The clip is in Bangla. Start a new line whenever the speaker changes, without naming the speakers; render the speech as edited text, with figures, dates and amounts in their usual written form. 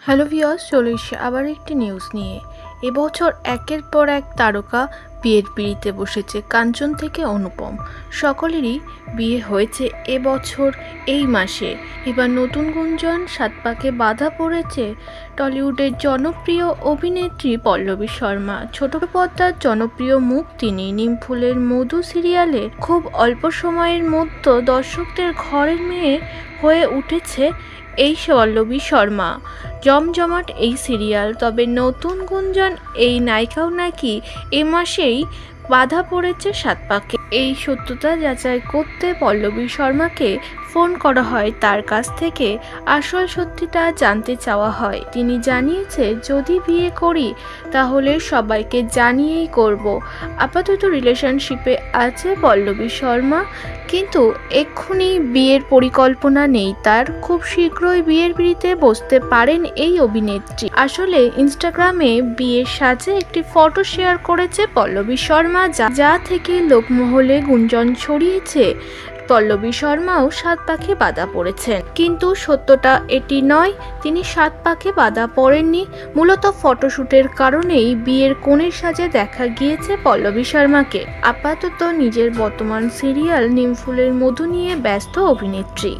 হ্যালো ভিউয়ার্স, চলে এসেছি আবার একটি নিউজ নিয়ে। এবছর একের পর এক তারকা বিয়ের পিঁড়িতে বসেছে। কাঞ্চন থেকে অনুপম, সকলেরই বিয়ে হয়েছে এবছর এই মাসে। এবার নতুন গুঞ্জন, সাত পাকে বাধা পড়েছে টলিউডের জনপ্রিয় অভিনেত্রী পল্লবী শর্মা। ছোট পর্দার জনপ্রিয় মুখ তিনি। নিমফুলের মধু সিরিয়ালে খুব অল্প সময়ের মধ্যে দর্শকদের ঘরের মেয়ে হয়ে উঠেছে এই পল্লবী শর্মা। জমজমাট এই সিরিয়াল। তবে নতুন গুঞ্জন, এই নায়িকাও নাকি এ মাসেই বাধা পড়েছে সাত পাকে। এই সত্যতা যাচাই করতে পল্লবী শর্মাকে ফোন করা হয়। তার কাছ থেকে আসল সত্যিটা জানতে চাওয়া হয়। তিনি জানিয়েছে, যদি বিয়ে করি তাহলে সবাইকে জানিয়েই করব। আপাতত রিলেশনশিপে আছে পল্লবী শর্মা, কিন্তু এক্ষুনি বিয়ের পরিকল্পনা নেই তার। খুব শীঘ্রই বিয়ের পিঁড়িতে বসতে পারেন এই অভিনেত্রী। আসলে ইনস্টাগ্রামে বিয়ের সাজে একটি ফটো শেয়ার করেছে পল্লবী শর্মা, যা থেকে লোকমহলে গুঞ্জন ছড়িয়েছে পল্লবী শর্মাও সাত পাকে বাধা পড়েছেন। কিন্তু সত্যটা এটি নয়, তিনি সাত পাকে বাধা পড়েননি। মূলত ফটোশুটের কারণেই বিয়ের কনের সাজে দেখা গিয়েছে পল্লবী শর্মাকে। আপাতত নিজের বর্তমান সিরিয়াল নিমফুলের মধু নিয়ে ব্যস্ত অভিনেত্রী।